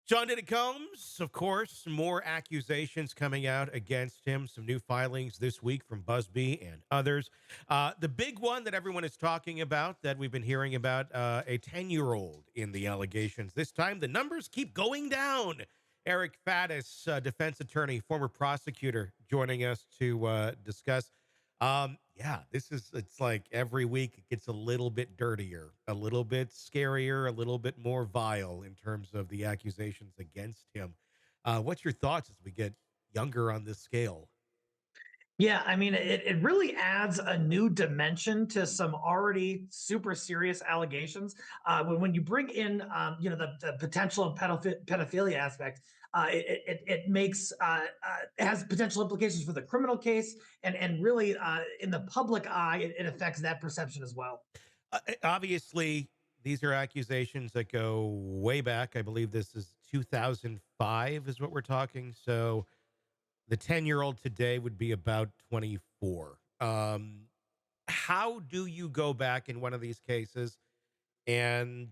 John Diddy Combs, of course, more accusations coming out against him. Some new filings this week from Busby and others. The big one that everyone is talking about, that we've been hearing about, a 10-year-old in the allegations. This time, the numbers keep going down. Eric Faddis, defense attorney, former prosecutor, joining us to discuss. Yeah, it's like every week it gets a little bit dirtier, a little bit scarier, a little bit more vile in terms of the accusations against him. What's your thoughts as we get younger on this scale? Yeah, I mean, it really adds a new dimension to some already super serious allegations. When you bring in, the potential of pedophilia aspect, it makes it has potential implications for the criminal case, and really in the public eye, it affects that perception as well. Obviously, these are accusations that go way back. I believe this is 2005 is what we're talking. So the 10-year-old today would be about 24. How do you go back in one of these cases and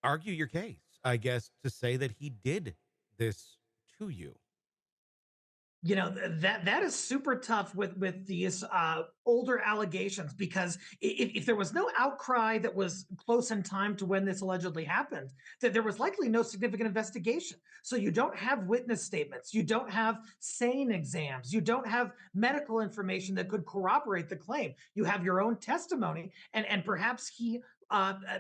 argue your case, I guess, to say that he did this to you? That is super tough with these older allegations, because if there was no outcry that was close in time to when this allegedly happened, that there was likely no significant investigation. So you don't have witness statements, you don't have sane exams, you don't have medical information that could corroborate the claim. You have your own testimony, and perhaps he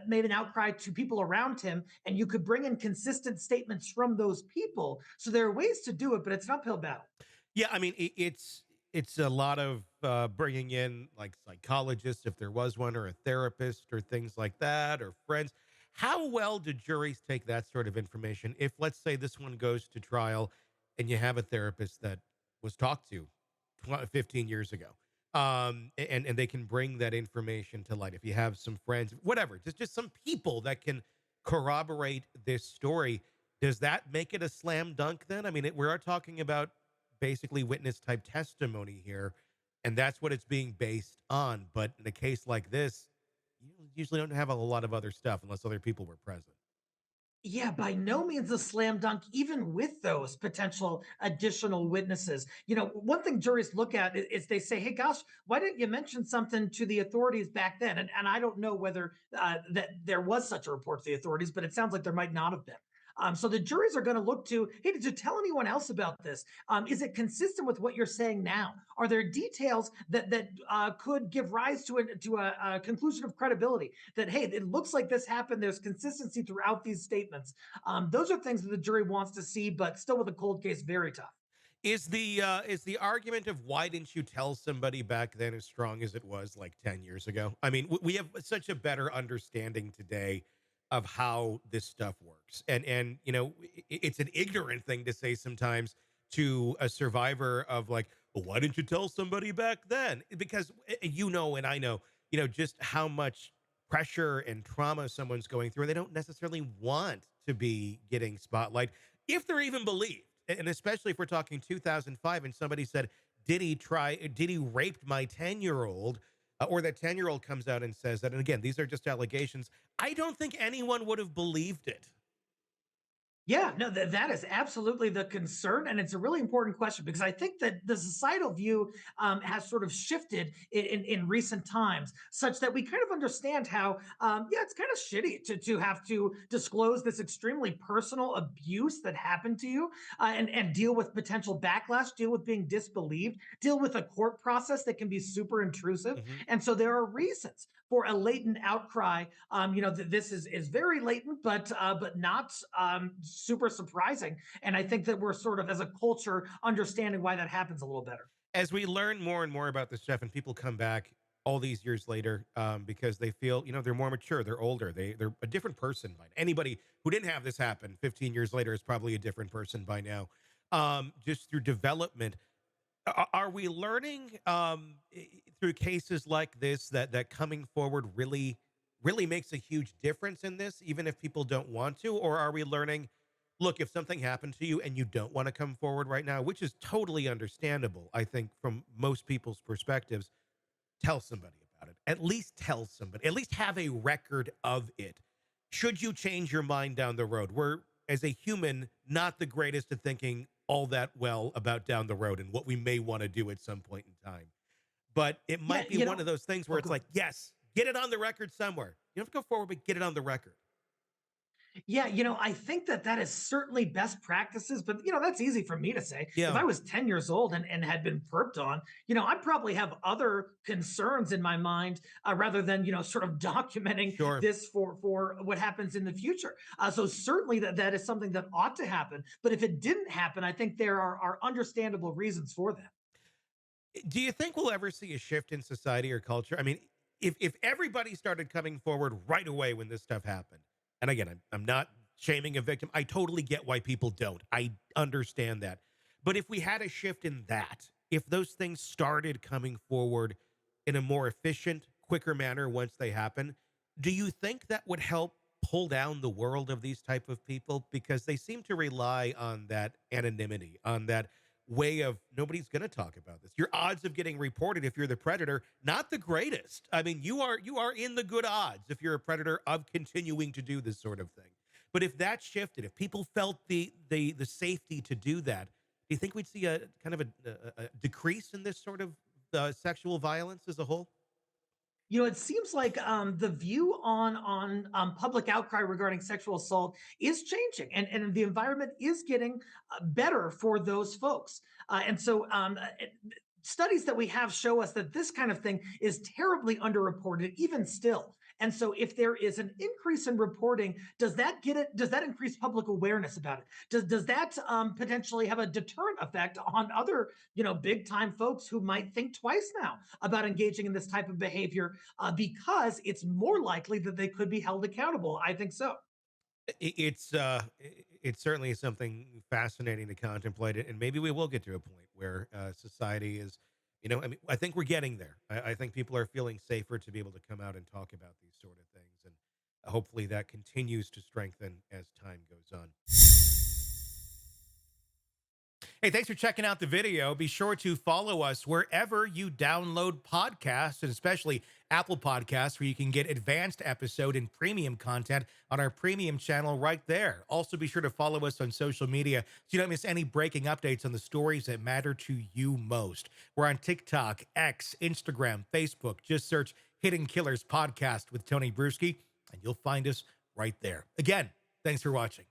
made an outcry to people around him, and you could bring in consistent statements from those people. So there are ways to do it, but it's an uphill battle. Yeah, I mean, it's a lot of bringing in like psychologists, if there was one, or a therapist, or things like that, or friends. How well do juries take that sort of information? If, let's say, this one goes to trial, and you have a therapist that was talked to 15 years ago, and they can bring that information to light. If you have some friends, whatever, just some people that can corroborate this story, does that make it a slam dunk? Then, I mean, we are talking about basically witness type testimony here, and that's what it's being based on. But in a case like this, you usually don't have a lot of other stuff unless other people were present. Yeah, by no means a slam dunk, even with those potential additional witnesses. One thing juries look at is they say, hey, gosh, why didn't you mention something to the authorities back then? And I don't know whether that there was such a report to the authorities, but it sounds like there might not have been. So the juries are going to look to, hey, did you tell anyone else about this? Is it consistent with what you're saying now? Are there details that could give rise to a conclusion of credibility? That, hey, it looks like this happened. There's consistency throughout these statements. Those are things that the jury wants to see, but still with a cold case, very tough. Is the argument of why didn't you tell somebody back then as strong as it was like 10 years ago? I mean, we have such a better understanding today of how this stuff works. And it's an ignorant thing to say sometimes to a survivor of like, well, why didn't you tell somebody back then? Because and I know, just how much pressure and trauma someone's going through. They don't necessarily want to be getting spotlight if they're even believed. And especially if we're talking 2005 and somebody said, Did he raped my 10-year-old? Or that 10-year-old comes out and says that. And again, these are just allegations. I don't think anyone would have believed it. Yeah, no, that is absolutely the concern. And it's a really important question, because I think that the societal view has sort of shifted in recent times, such that we kind of understand how, yeah, it's kind of shitty to have to disclose this extremely personal abuse that happened to you, and deal with potential backlash, deal with being disbelieved, deal with a court process that can be super intrusive. Mhm. And so there are reasons for a latent outcry. This is very latent, but not super surprising. And I think that we're sort of, as a culture, understanding why that happens a little better. As we learn more and more about this stuff, and people come back all these years later, because they feel, they're more mature, they're older, they're a different person by now. Anybody who didn't have this happen 15 years later is probably a different person by now, just through development. Are we learning through cases like this that coming forward really makes a huge difference in this, even if people don't want to? Or are we learning, look, if something happened to you and you don't want to come forward right now, which is totally understandable, I think, from most people's perspectives, tell somebody about it. At least tell somebody, at least have a record of it. Should you change your mind down the road, we're, as a human, not the greatest at thinking all that well about down the road and what we may want to do at some point in time. But it Yeah, might be one of those things where oh, it's go like, yes, get it on the record somewhere. You don't have to go forward, but get it on the record. Yeah, I think that that is certainly best practices, but that's easy for me to say. If Yeah, I was 10 years old and had been perped on, I'd probably have other concerns in my mind rather than, sort of documenting sure. this for what happens in the future. So certainly that is something that ought to happen. But if it didn't happen, I think there are understandable reasons for that. Do you think we'll ever see a shift in society or culture? I mean, if everybody started coming forward right away when this stuff happened, and again, I'm not shaming a victim. I totally get why people don't. I understand that. But if we had a shift in that, if those things started coming forward in a more efficient, quicker manner once they happen, do you think that would help pull down the world of these type of people? Because they seem to rely on that anonymity, on that way of nobody's going to talk about this. Your odds of getting reported if you're the predator, not the greatest. I mean, you are in the good odds if you're a predator of continuing to do this sort of thing. But if that shifted, if people felt the safety to do that, do you think we'd see a kind of a decrease in this sort of sexual violence as a whole? It seems like the view on public outcry regarding sexual assault is changing, and the environment is getting better for those folks. And so, studies that we have show us that this kind of thing is terribly underreported, even still. And so, if there is an increase in reporting, does that get it? Does that increase public awareness about it? Does that potentially have a deterrent effect on other, big time folks who might think twice now about engaging in this type of behavior because it's more likely that they could be held accountable? I think so. It's certainly something fascinating to contemplate it, and maybe we will get to a point where society is, I mean, I think we're getting there. I think people are feeling safer to be able to come out and talk about these sort of things, and hopefully that continues to strengthen as time goes on. Hey, thanks for checking out the video. Be sure to follow us wherever you download podcasts, and especially Apple Podcasts, where you can get advanced episode and premium content on our premium channel right there. Also, be sure to follow us on social media so you don't miss any breaking updates on the stories that matter to you most. We're on TikTok, X, Instagram, Facebook. Just search Hidden Killers Podcast with Tony Brueski, and you'll find us right there. Again, thanks for watching.